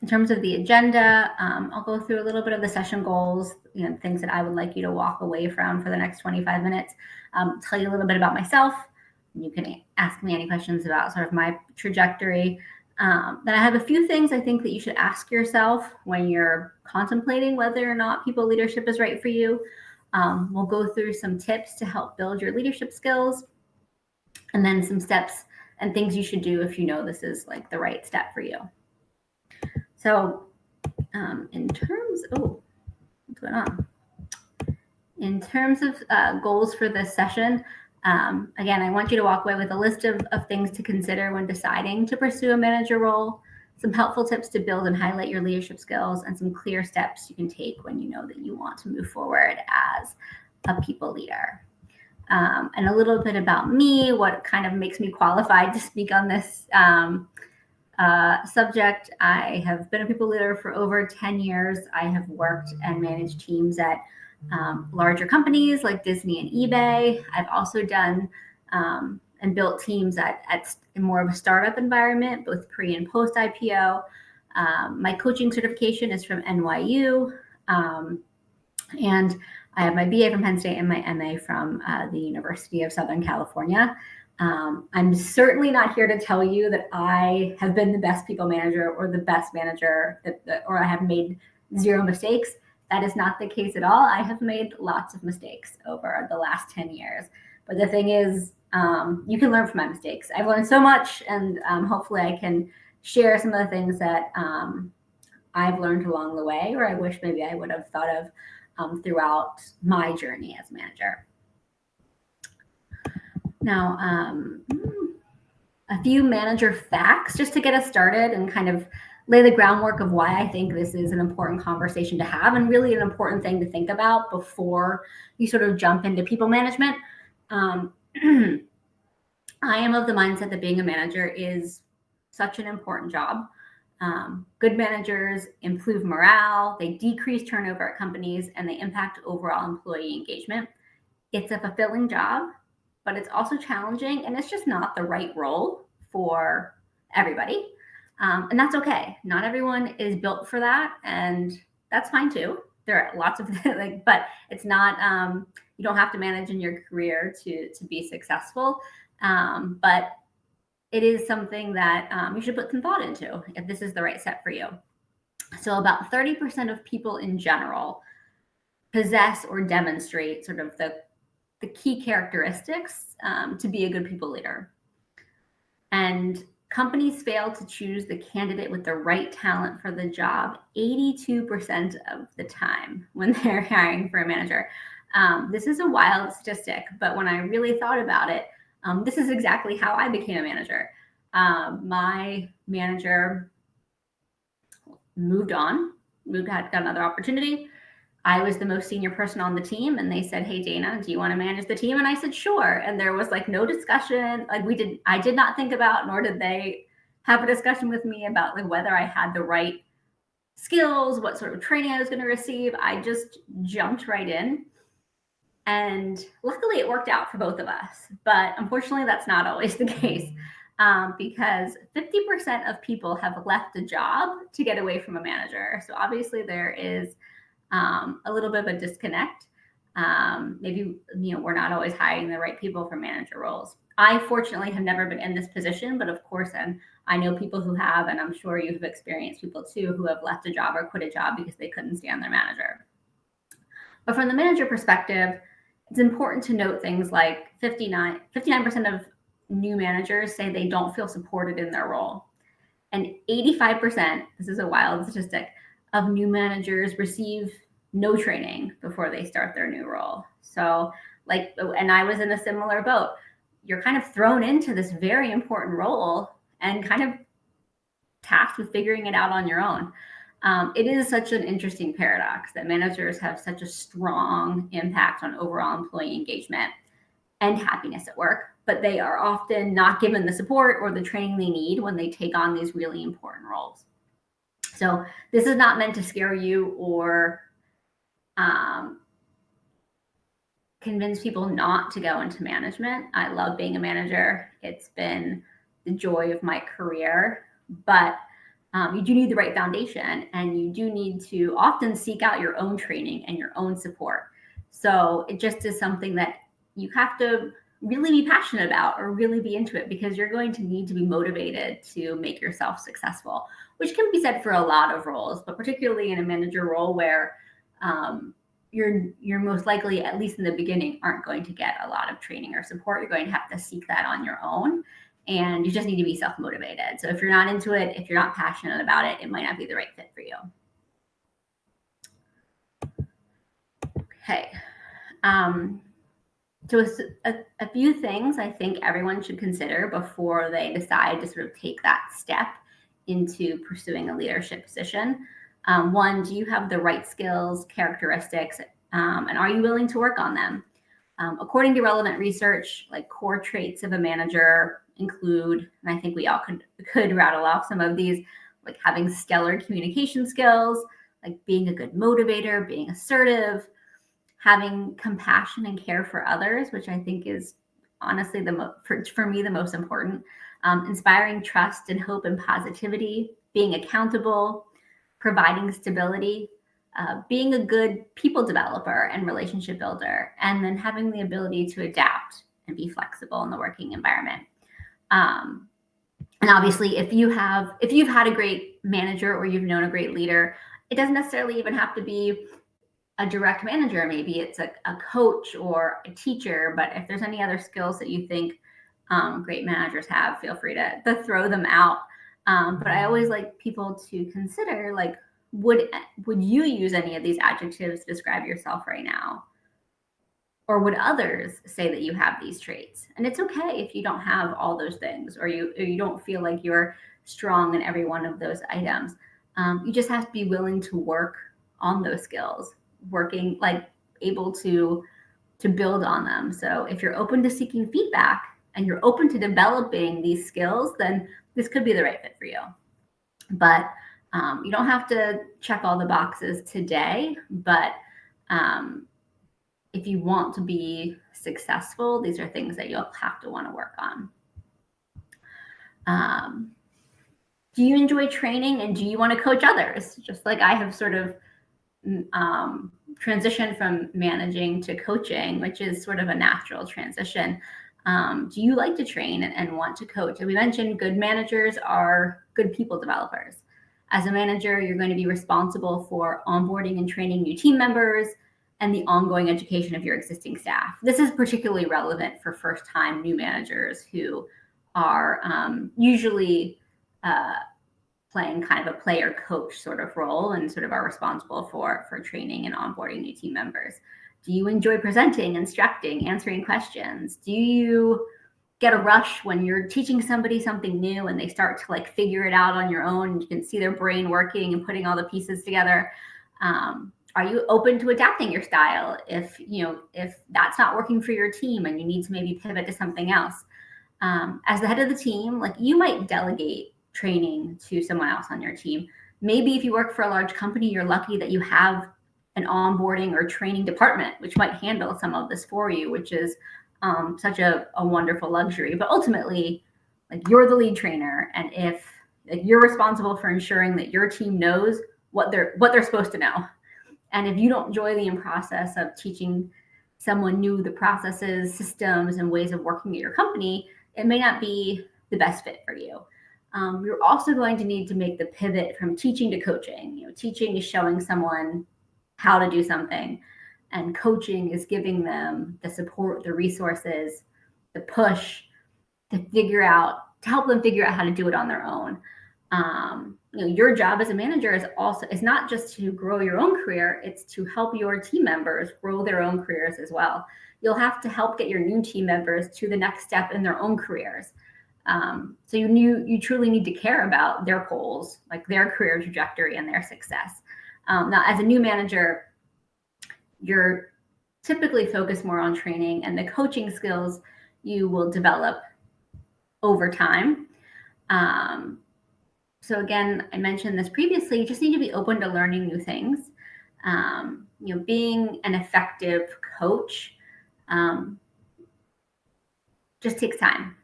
In terms of the agenda, I'll go through a little bit of the session goals, things that I would like you to walk away from for the next 25 minutes, tell you a little bit about myself. You can ask me any questions about sort of my trajectory. Then I have a few things I think that you should ask yourself when you're contemplating whether or not people leadership is right for you. We'll go through some tips to help build your leadership skills, and then some steps and things you should do if you know this is like the right step for you. So in terms, what's going on? In terms of goals for this session, again, I want you to walk away with a list of things to consider when deciding to pursue a manager role, some helpful tips to build and highlight your leadership skills, and some clear steps you can take when you know that you want to move forward as a people leader. And a little bit about me, what kind of makes me qualified to speak on this subject. I have been a people leader for over 10 years. I have worked and managed teams at larger companies like Disney and eBay. I've also done and built teams at more of a startup environment, both pre and post IPO. My coaching certification is from NYU, and I have my BA from Penn State and my MA from the University of Southern California. I'm certainly not here to tell you that I have been the best people manager or the best manager or I have made zero mistakes. That is not the case at all. I have made lots of mistakes over the last 10 years. But the thing is, you can learn from my mistakes. I've learned so much, and hopefully I can share some of the things that I've learned along the way, or I wish maybe I would have thought of throughout my journey as a manager. Now, a few manager facts just to get us started and kind of lay the groundwork of why I think this is an important conversation to have and really an important thing to think about before you sort of jump into people management. I am of the mindset that being a manager is such an important job. Good managers improve morale, they decrease turnover at companies, and they impact overall employee engagement. It's a fulfilling job, but it's also challenging, and it's just not the right role for everybody. And that's okay. Not everyone is built for that, and that's fine too. There are lots of but it's not, you don't have to manage in your career to be successful. But it is something that you should put some thought into if this is the right step for you. So about 30% of people in general possess or demonstrate sort of the key characteristics to be a good people leader. And companies fail to choose the candidate with the right talent for the job 82% of the time when they're hiring for a manager. This is a wild statistic, but when I really thought about it, this is exactly how I became a manager. My manager moved on, got another opportunity. I was the most senior person on the team, and they said, "Hey, Dana, do you want to manage the team?" And I said, "Sure." And there was like no discussion. Like I did not think about, nor did they have a discussion with me about like whether I had the right skills, what sort of training I was going to receive. I just jumped right in. And luckily it worked out for both of us. But unfortunately, that's not always the case. Because 50% of people have left a job to get away from a manager. So obviously there is a little bit of a disconnect. Maybe we're not always hiring the right people for manager roles. I fortunately have never been in this position, but of course, and I know people who have, and I'm sure you have experienced people too who have left a job or quit a job because they couldn't stand their manager. But from the manager perspective, it's important to note things like 59% of new managers say they don't feel supported in their role. And 85%, this is a wild statistic, of new managers receive no training before they start their new role. So and I was in a similar boat. You're kind of thrown into this very important role and kind of tasked with figuring it out on your own. It is such an interesting paradox that managers have such a strong impact on overall employee engagement and happiness at work, but they are often not given the support or the training they need when they take on these really important roles. So this is not meant to scare you or convince people not to go into management. I love being a manager. It's been the joy of my career, but you do need the right foundation, and you do need to often seek out your own training and your own support. So it just is something that you have to really be passionate about or really be into it, because you're going to need to be motivated to make yourself successful, which can be said for a lot of roles, but particularly in a manager role where you're most likely, at least in the beginning, aren't going to get a lot of training or support. You're going to have to seek that on your own, and you just need to be self-motivated. So if you're not into it, if you're not passionate about it, it might not be the right fit for you. Okay. So a few things I think everyone should consider before they decide to sort of take that step into pursuing a leadership position. One, do you have the right skills, characteristics, and are you willing to work on them? According to relevant research, like core traits of a manager include, and I think we all could rattle off some of these, like having stellar communication skills, like being a good motivator, being assertive, having compassion and care for others, which I think is honestly for me the most important. Inspiring trust and hope and positivity, being accountable, providing stability, being a good people developer and relationship builder, and then having the ability to adapt and be flexible in the working environment. And obviously, if you've had a great manager or you've known a great leader, it doesn't necessarily even have to be a direct manager. Maybe it's a coach or a teacher, but if there's any other skills that you think great managers have, feel free to throw them out. But I always like people to consider, like, would you use any of these adjectives to describe yourself right now? Or would others say that you have these traits? And it's okay if you don't have all those things, or you don't feel like you're strong in every one of those items. You just have to be willing to work on those skills, working, like, able to build on them. So if you're open to seeking feedback and you're open to developing these skills, then this could be the right fit for you. But you don't have to check all the boxes today, but if you want to be successful, these are things that you'll have to want to work on. Do you enjoy training, and do you want to coach others? Just like I have sort of transitioned from managing to coaching, which is sort of a natural transition. Do you like to train and want to coach? And we mentioned good managers are good people developers. As a manager, you're going to be responsible for onboarding and training new team members and the ongoing education of your existing staff. This is particularly relevant for first-time new managers who are usually playing kind of a player coach sort of role and sort of are responsible for training and onboarding new team members. Do you enjoy presenting, instructing, answering questions? Do you get a rush when you're teaching somebody something new and they start to like figure it out on your own, and you can see their brain working and putting all the pieces together? Are you open to adapting your style if that's not working for your team and you need to maybe pivot to something else? As the head of the team, like, you might delegate training to someone else on your team. Maybe if you work for a large company, you're lucky that you have an onboarding or training department, which might handle some of this for you, which is such a wonderful luxury. But ultimately, like, you're the lead trainer, and if you're responsible for ensuring that your team knows what they're supposed to know. And if you don't enjoy the process of teaching someone new the processes, systems, and ways of working at your company, it may not be the best fit for you. You're also going to need to make the pivot from teaching to coaching. Teaching is showing someone how to do something, and coaching is giving them the support, the resources, the push to help them figure out how to do it on their own. Your job as a manager is not just to grow your own career, it's to help your team members grow their own careers as well. You'll have to help get your new team members to the next step in their own careers. So you truly need to care about their goals, like their career trajectory and their success. Now, as a new manager, you're typically focused more on training, and the coaching skills you will develop over time. So again, I mentioned this previously, you just need to be open to learning new things. Being an effective coach just takes time,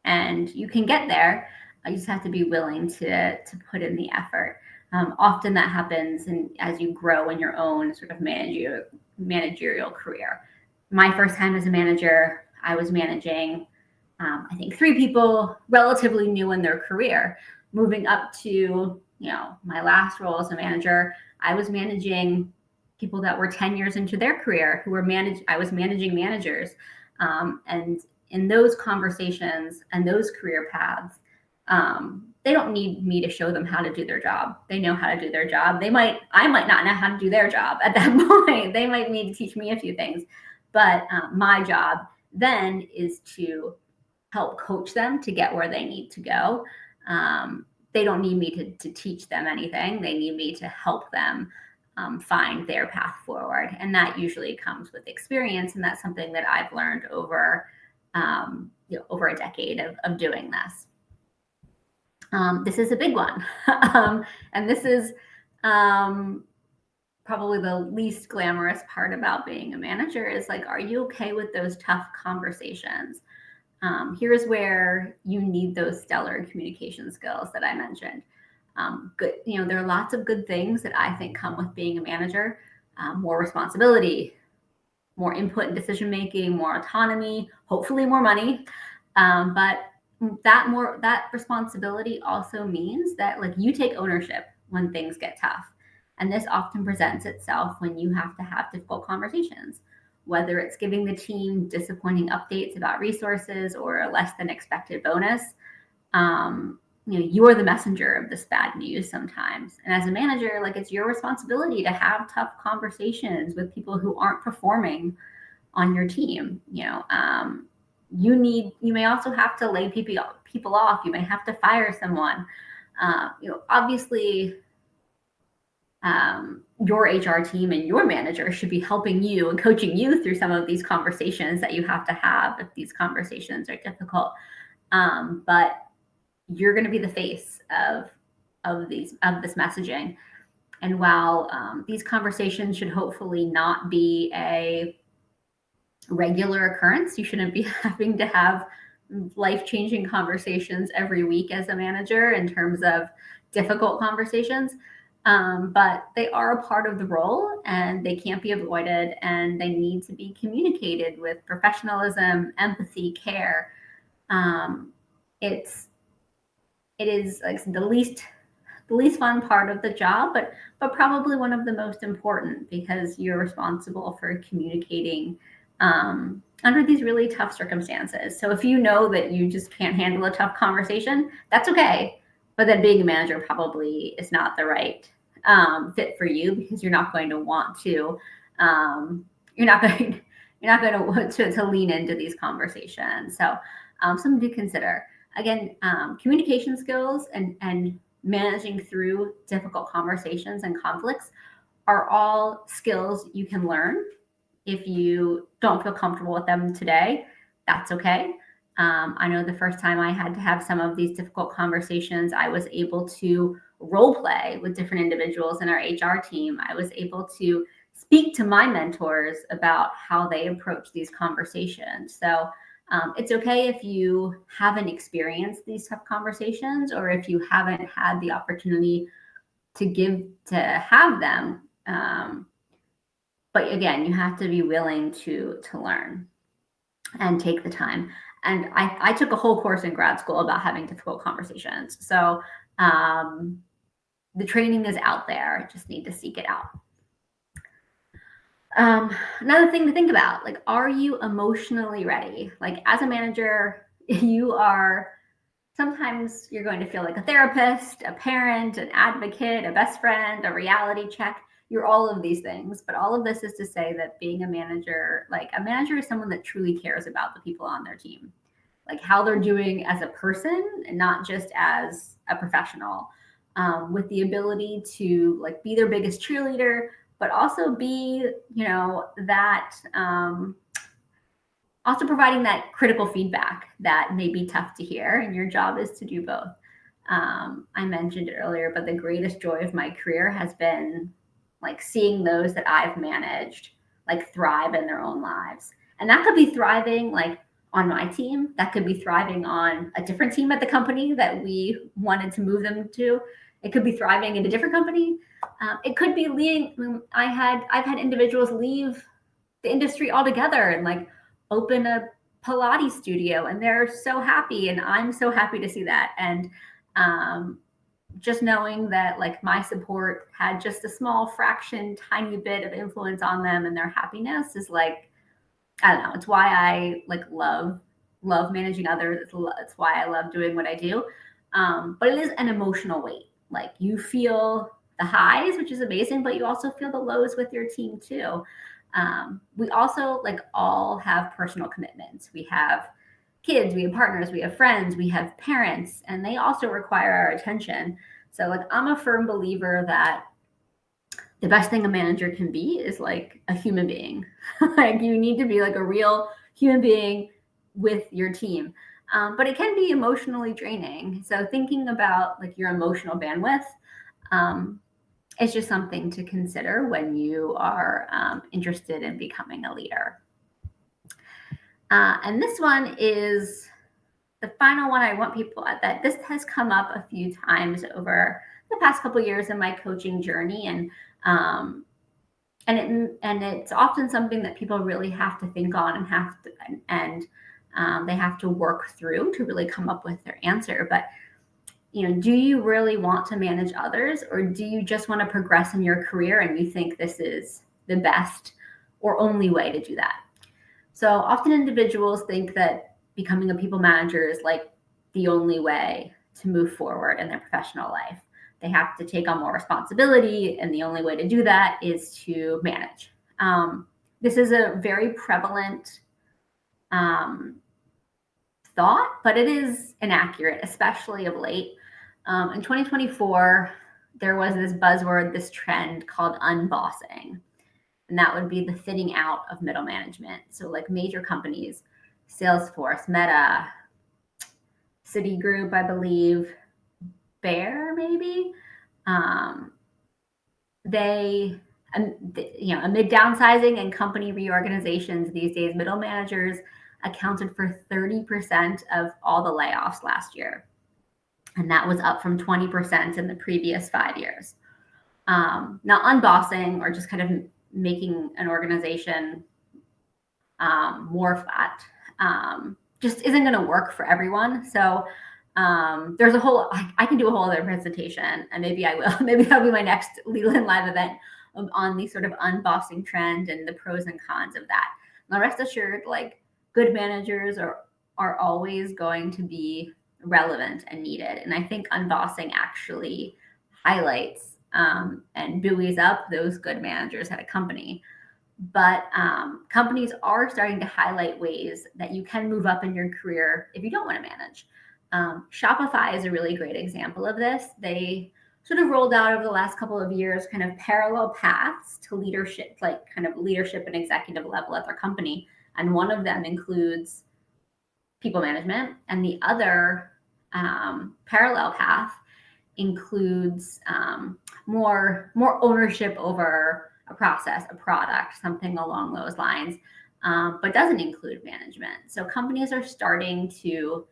and you can get there. I just have to be willing to put in the effort. Often that happens as you grow in your own sort of managerial career. My first time as a manager, I was managing, I think, 3 people relatively new in their career. Moving up to, my last role as a manager, I was managing people that were 10 years into their career I was managing managers. And in those conversations and those career paths, they don't need me to show them how to do their job. They know how to do their job. I might not know how to do their job at that point. They might need to teach me a few things, but my job then is to help coach them to get where they need to go. They don't need me to teach them anything. They need me to help them find their path forward. And that usually comes with experience. And that's something that I've learned over a decade of doing this. This is a big one. And this is probably the least glamorous part about being a manager is like, are you okay with those tough conversations? Here's where you need those stellar communication skills that I mentioned. Good, there are lots of good things that I think come with being a manager. More responsibility, more input in decision making, more autonomy, hopefully more money. But that responsibility also means that like you take ownership when things get tough. And this often presents itself when you have to have difficult conversations, whether it's giving the team disappointing updates about resources or a less than expected bonus. You are the messenger of this bad news sometimes. And as a manager, like it's your responsibility to have tough conversations with people who aren't performing on your team. You may also have to lay people off. You may have to fire someone. Obviously, your HR team and your manager should be helping you and coaching you through some of these conversations that you have to have if these conversations are difficult. But you're going to be the face of this messaging. And while these conversations should hopefully not be a regular occurrence, you shouldn't be having to have life-changing conversations every week as a manager in terms of difficult conversations. But they are a part of the role and they can't be avoided, and they need to be communicated with professionalism, empathy, care. It is like the least fun part of the job, but probably one of the most important, because you're responsible for communicating under these really tough circumstances. So if you know that you just can't handle a tough conversation, that's okay. But then being a manager probably is not the right fit for you, because you're not going to want to. You're not going to want to lean into these conversations. So something to consider. Again, communication skills and managing through difficult conversations and conflicts are all skills you can learn. If you don't feel comfortable with them today, that's okay. I know the first time I had to have some of these difficult conversations, I was able to role play with different individuals in our HR team. I was able to speak to my mentors about how they approach these conversations. So it's okay if you haven't experienced these tough conversations, or if you haven't had the opportunity to have them. But again, you have to be willing to learn and take the time. And I took a whole course in grad school about having difficult conversations. So the training is out there. Just need to seek it out. Another thing to think about, like, are you emotionally ready? Like, as a manager, sometimes you're going to feel like a therapist, a parent, an advocate, a best friend, a reality check. You're all of these things, but all of this is to say that being a manager is someone that truly cares about the people on their team, like how they're doing as a person and not just as a professional, with the ability to like be their biggest cheerleader, but also be, that also providing that critical feedback that may be tough to hear, and your job is to do both. I mentioned it earlier, but the greatest joy of my career has been like seeing those that I've managed like thrive in their own lives. And that could be thriving like on my team that could be thriving on a different team at the company that we wanted to move them to. It could be thriving in a different company. It could be leaving. I've had individuals leave the industry altogether and like open a Pilates studio, and they're so happy, and I'm so happy to see that. And just knowing that like my support had just a small fraction, tiny bit of influence on them and their happiness is like, I don't know. It's why I like love managing others. It's why I love doing what I do. But it is an emotional weight. Like you feel the highs, which is amazing, but you also feel the lows with your team too. We also like all have personal commitments. We have kids, we have partners, we have friends, we have parents, and they also require our attention. So like I'm a firm believer that the best thing a manager can be is like a human being. Like you need to be like a real human being with your team. But it can be emotionally draining. So thinking about like your emotional bandwidth is just something to consider when you are interested in becoming a leader. And this one is the final one I want people at that. This has come up a few times over the past couple of years in my coaching journey, and it's often something that people really have to think on and they have to work through to really come up with their answer. But do you really want to manage others, or do you just want to progress in your career and you think this is the best or only way to do that? So often individuals think that becoming a people manager is like the only way to move forward in their professional life. They have to take on more responsibility, and the only way to do that is to manage. This is a very prevalent thought, but it is inaccurate, especially of late. In 2024, there was this buzzword, this trend called unbossing, and that would be the thinning out of middle management. So like major companies, Salesforce, Meta, Citigroup, I believe, Bear, maybe. Amid downsizing and company reorganizations these days, middle managers accounted for 30% of all the layoffs last year. And that was up from 20% in the previous 5 years. Now, unbossing, or just kind of making an organization more flat, just isn't going to work for everyone. So there's I can do a whole other presentation, and maybe I will. Maybe that'll be my next Leland Live event on the sort of unbossing trend and the pros and cons of that. Now, rest assured, like good managers are always going to be relevant and needed. And I think unbossing actually highlights and buoys up those good managers at a company. But companies are starting to highlight ways that you can move up in your career if you don't want to manage. Shopify is a really great example of this. They sort of rolled out over the last couple of years kind of parallel paths to leadership, like kind of leadership and executive level at their company. And one of them includes people management, and the other parallel path includes more ownership over a process, a product, something along those lines, but doesn't include management. So companies are starting to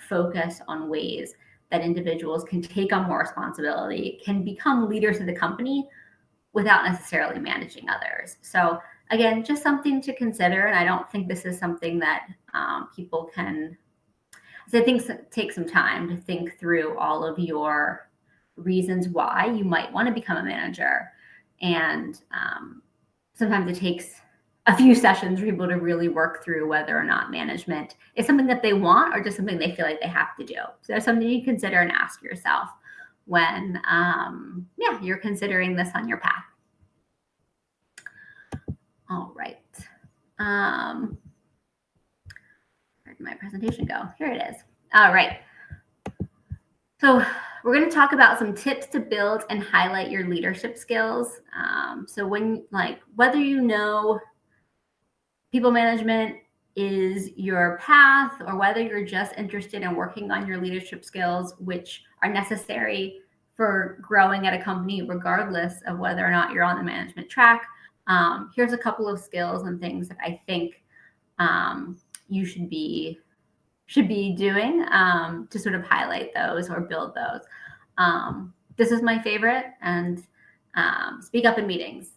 focus on ways that individuals can take on more responsibility, can become leaders of the company without necessarily managing others. So again, just something to consider. And I don't think this is something that people can, so I think take some time to think through all of your reasons why you might want to become a manager. And sometimes it takes a few sessions for people to really work through whether or not management is something that they want or just something they feel like they have to do. So there's something you consider and ask yourself when you're considering this on your path. All right. Where did my presentation go? Here it is. All right. So we're going to talk about some tips to build and highlight your leadership skills. So whether you know people management is your path, or whether you're just interested in working on your leadership skills, which are necessary for growing at a company, regardless of whether or not you're on the management track. Here's a couple of skills and things that I think you should be doing to sort of highlight those or build those. This is my favorite, and speak up in meetings.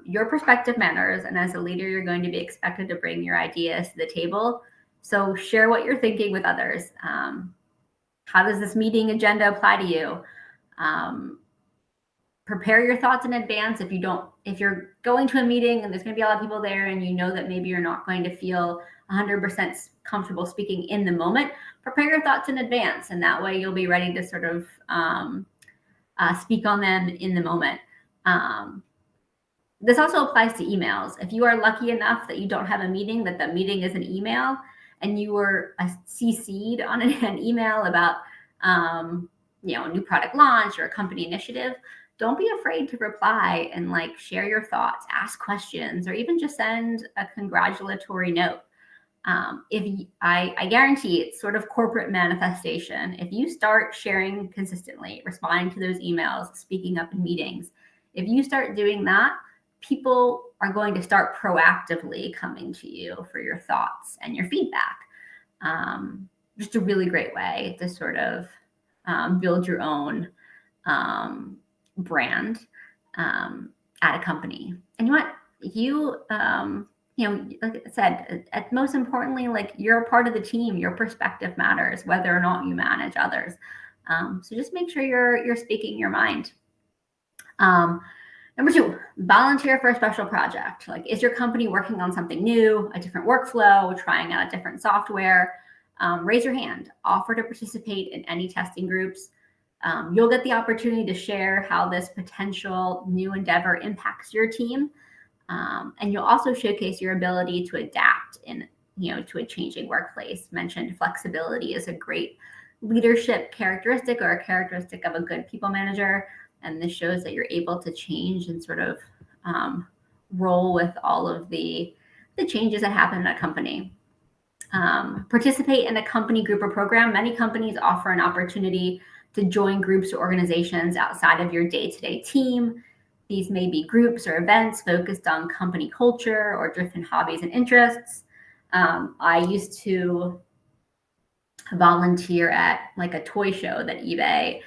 Your perspective matters, and as a leader, you're going to be expected to bring your ideas to the table. So share what you're thinking with others. How does this meeting agenda apply to you? Prepare your thoughts in advance. If you're going to a meeting and there's going to be a lot of people there, and you know that maybe you're not going to feel 100% comfortable speaking in the moment, prepare your thoughts in advance, and that way you'll be ready to sort of speak on them in the moment. This also applies to emails. If you are lucky enough that you don't have a meeting, that the meeting is an email, and you were CC'd on an email about a new product launch or a company initiative, don't be afraid to reply and share your thoughts, ask questions, or even just send a congratulatory note. I guarantee it's sort of corporate manifestation. If you start sharing consistently, responding to those emails, speaking up in meetings, if you start doing that, people are going to start proactively coming to you for your thoughts and your feedback. Just a really great way to sort of build your own brand at a company. And like I said, most importantly, you're a part of the team. Your perspective matters, whether or not you manage others. So just make sure you're speaking your mind. Number 2, volunteer for a special project. Is your company working on something new, a different workflow, trying out a different software? Raise your hand. Offer to participate in any testing groups. You'll get the opportunity to share how this potential new endeavor impacts your team. And you'll also showcase your ability to adapt to a changing workplace. Mentioned flexibility is a great leadership characteristic, or a characteristic of a good people manager. And this shows that you're able to change and sort of roll with all of the changes that happen in a company. Participate in a company group or program. Many companies offer an opportunity to join groups or organizations outside of your day-to-day team. These may be groups or events focused on company culture or different hobbies and interests. I used to volunteer at a toy show that eBay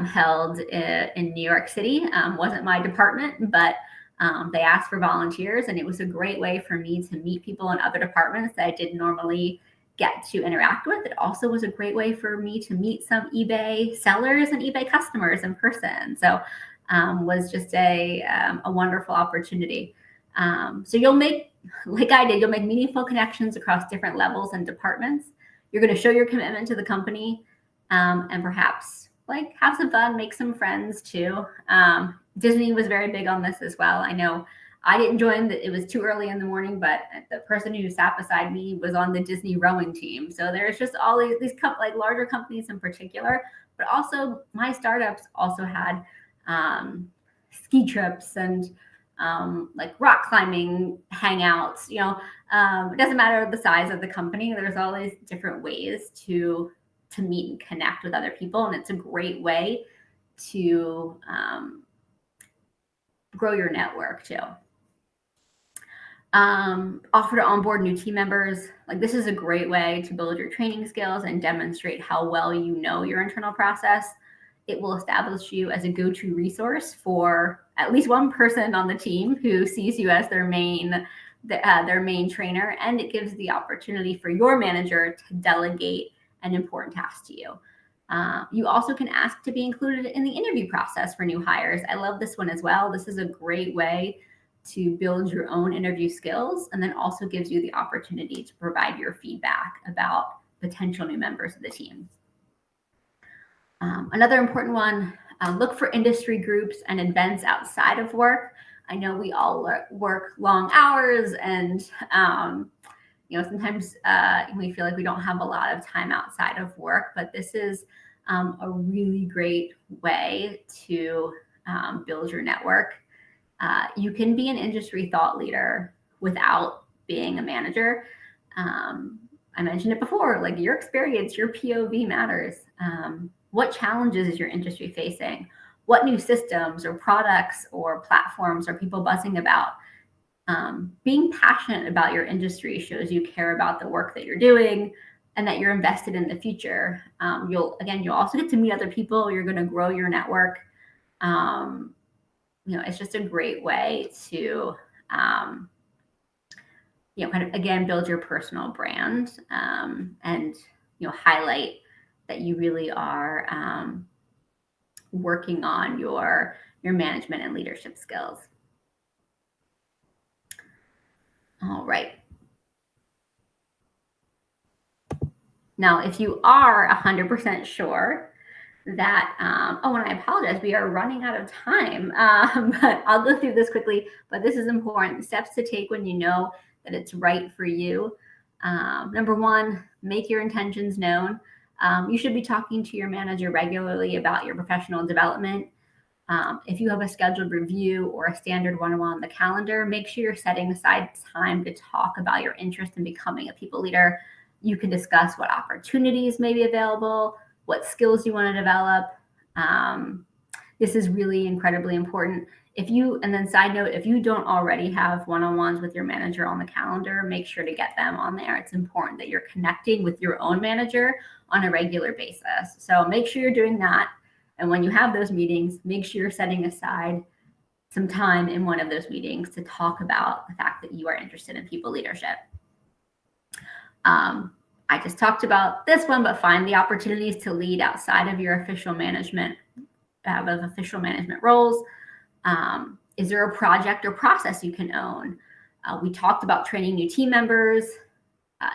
held in New York City. Wasn't my department, but they asked for volunteers, and it was a great way for me to meet people in other departments that I didn't normally get to interact with. It also was a great way for me to meet some eBay sellers and eBay customers in person. So was just a wonderful opportunity. So you'll make, like I did, you'll make meaningful connections across different levels and departments. You're going to show your commitment to the company, and perhaps have some fun, make some friends too. Disney was very big on this as well. I know I didn't join, it was too early in the morning, but the person who sat beside me was on the Disney rowing team. So there's just all these larger companies in particular, but also my startups also had ski trips and rock climbing hangouts. It doesn't matter the size of the company. There's all these different ways to meet and connect with other people, and it's a great way to grow your network too. Offer to onboard new team members. This is a great way to build your training skills and demonstrate how well you know your internal process. It will establish you as a go-to resource for at least one person on the team who sees you as their main trainer, and it gives the opportunity for your manager to delegate an important task to you. You also can ask to be included in the interview process for new hires. I love this one as well. This is a great way to build your own interview skills, and then also gives you the opportunity to provide your feedback about potential new members of the team. Another important one, look for industry groups and events outside of work. I know we all work long hours, and sometimes we feel like we don't have a lot of time outside of work, but this is a really great way to build your network. You can be an industry thought leader without being a manager. I mentioned it before, your experience, your POV matters. What challenges is your industry facing? What new systems or products or platforms are people buzzing about? Being passionate about your industry shows you care about the work that you're doing and that you're invested in the future. You'll also get to meet other people. You're going to grow your network. It's just a great way to, kind of, again, build your personal brand, and, highlight that you really are working on your management and leadership skills. All right. Now, if you are 100% sure that, and I apologize, we are running out of time, but I'll go through this quickly, but this is important. Steps to take when you know that it's right for you. Number one, make your intentions known. You should be talking to your manager regularly about your professional development. If you have a scheduled review or a standard one-on-one on the calendar, make sure you're setting aside time to talk about your interest in becoming a people leader. You can discuss what opportunities may be available, what skills you want to develop. This is really incredibly important. Side note, if you don't already have one-on-ones with your manager on the calendar, make sure to get them on there. It's important that you're connecting with your own manager on a regular basis. So make sure you're doing that. And when you have those meetings, make sure you're setting aside some time in one of those meetings to talk about the fact that you are interested in people leadership. I just talked about this one, but find the opportunities to lead outside of your official management roles. Is there a project or process you can own? We talked about training new team members.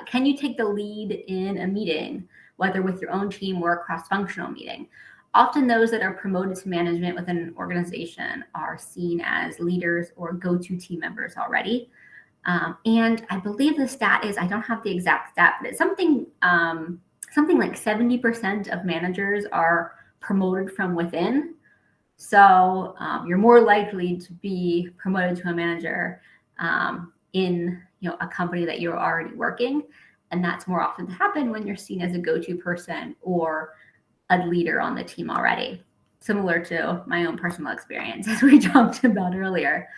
Can you take the lead in a meeting, whether with your own team or a cross-functional meeting? Often those that are promoted to management within an organization are seen as leaders or go-to team members already. And I believe the stat is, I don't have the exact stat, but it's something like 70% of managers are promoted from within. So you're more likely to be promoted to a manager in a company that you're already working. And that's more often to happen when you're seen as a go-to person or a leader on the team already, similar to my own personal experience, as we talked about earlier.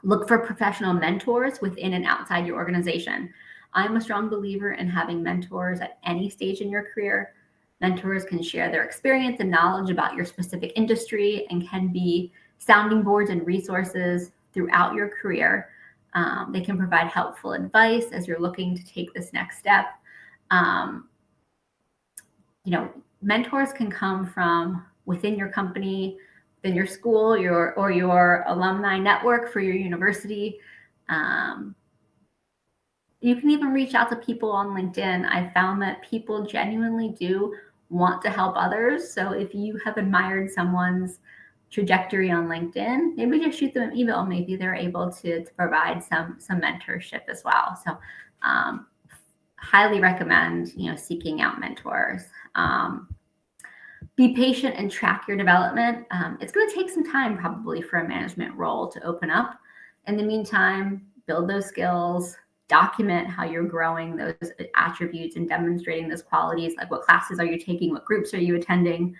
Look for professional mentors within and outside your organization. I'm a strong believer in having mentors at any stage in your career. Mentors can share their experience and knowledge about your specific industry and can be sounding boards and resources throughout your career. They can provide helpful advice as you're looking to take this next step. Mentors can come from within your company, within your school, your alumni network for your university. You can even reach out to people on LinkedIn. I found that people genuinely do want to help others. So if you have admired someone's trajectory on LinkedIn, maybe just shoot them an email. Maybe they're able to provide some mentorship as well. So highly recommend seeking out mentors. Be patient and track your development. It's going to take some time probably for a management role to open up. In the meantime, build those skills, document how you're growing those attributes and demonstrating those qualities, like what classes are you taking, what groups are you attending,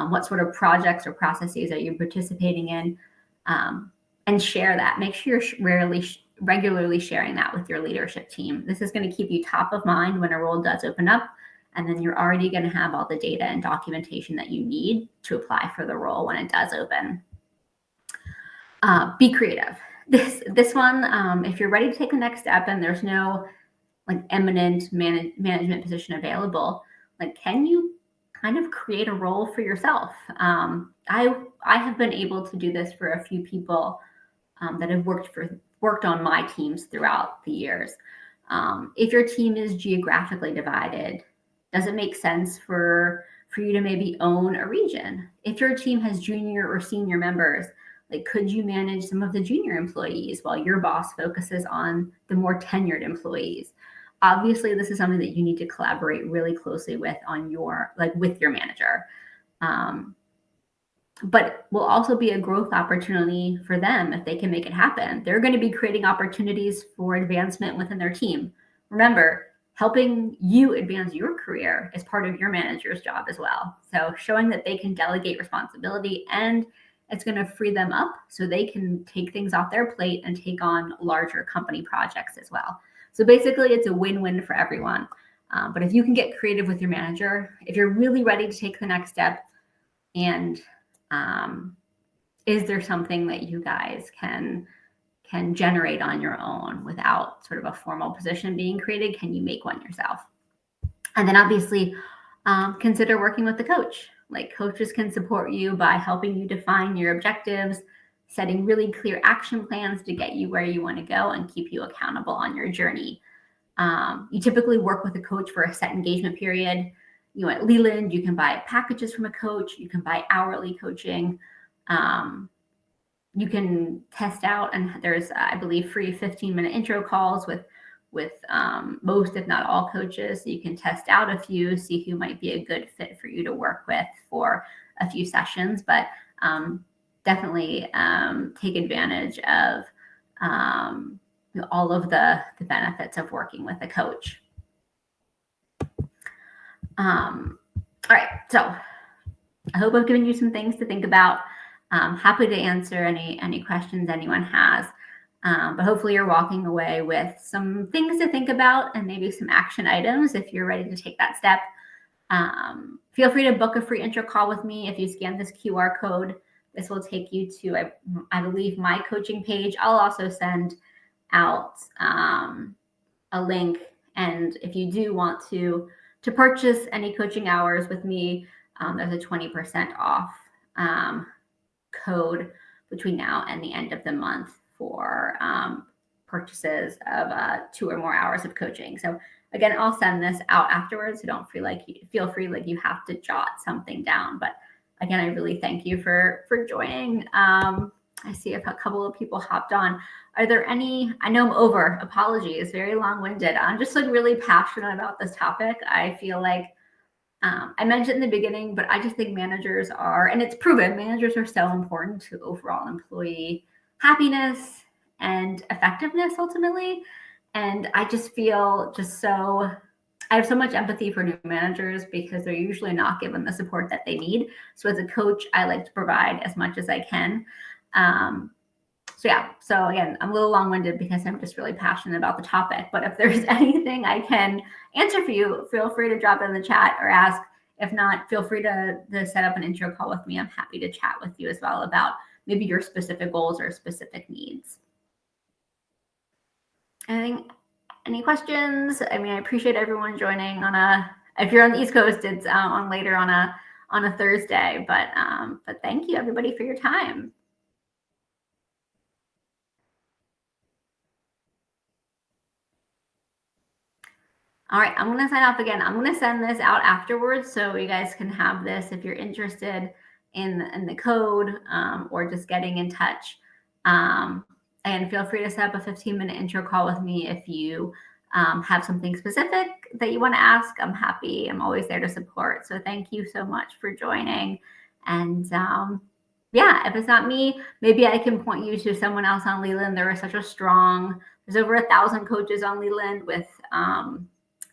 what sort of projects or processes are you participating in, and share that. Make sure you're regularly sharing that with your leadership team. This is going to keep you top of mind when a role does open up, and then you're already going to have all the data and documentation that you need to apply for the role when it does open. Be creative. This one, if you're ready to take the next step and there's no eminent management position available, can you kind of create a role for yourself? I have been able to do this for a few people that have worked on my teams throughout the years. If your team is geographically divided, does it make sense for you to maybe own a region? If your team has junior or senior members, could you manage some of the junior employees while your boss focuses on the more tenured employees? Obviously, this is something that you need to collaborate really closely with with your manager. But it will also be a growth opportunity for them if they can make it happen. They're going to be creating opportunities for advancement within their team. Remember, helping you advance your career is part of your manager's job as well. So showing that they can delegate responsibility and it's going to free them up so they can take things off their plate and take on larger company projects as well. So basically, it's a win-win for everyone. But if you can get creative with your manager, if you're really ready to take the next step, and is there something that you guys can generate on your own without sort of a formal position being created? Can you make one yourself? And then obviously consider working with the coach. Like, coaches can support you by helping you define your objectives, setting really clear action plans to get you where you want to go and keep you accountable on your journey. You typically work with a coach for a set engagement period. You know, at Leland, you can buy packages from a coach. You can buy hourly coaching. You can test out, and there's, I believe, free 15-minute intro calls with most, if not all, coaches. So you can test out a few, see who might be a good fit for you to work with for a few sessions. But definitely take advantage of all of the benefits of working with a coach. All right, so I hope I've given you some things to think about. Happy to answer any questions anyone has. But hopefully you're walking away with some things to think about and maybe some action items if you're ready to take that step. Feel free to book a free intro call with me. If you scan this QR code, this will take you to, I believe, my coaching page. I'll also send out a link. And if you do want to purchase any coaching hours with me, there's a 20% off code between now and the end of the month for purchases of 2 or more hours of coaching. So again, I'll send this out afterwards. So don't feel free like you have to jot something down. But again, I really thank you for joining. I see if a couple of people hopped on. Are there any? I know I'm over. Apologies, very long-winded. I'm just like really passionate about this topic. I feel like I mentioned in the beginning, but I just think managers are, and it's proven, managers are so important to overall employee happiness and effectiveness ultimately. And I just feel I have so much empathy for new managers because they're usually not given the support that they need. So as a coach, I like to provide as much as I can. So again, I'm a little long-winded because I'm just really passionate about the topic. But if there's anything I can answer for you, feel free to drop it in the chat or ask. If not, feel free to set up an intro call with me. I'm happy to chat with you as well about maybe your specific goals or specific needs. Any questions? I mean, I appreciate everyone joining if you're on the East Coast, it's on later on a Thursday. But thank you everybody for your time. All right, I'm going to sign off again. I'm going to send this out afterwards so you guys can have this if you're interested in the code or just getting in touch. And feel free to set up a 15-minute intro call with me if you have something specific that you want to ask. I'm always there to support. So thank you so much for joining. And if it's not me, maybe I can point you to someone else on Leland. There's over 1,000 coaches on Leland with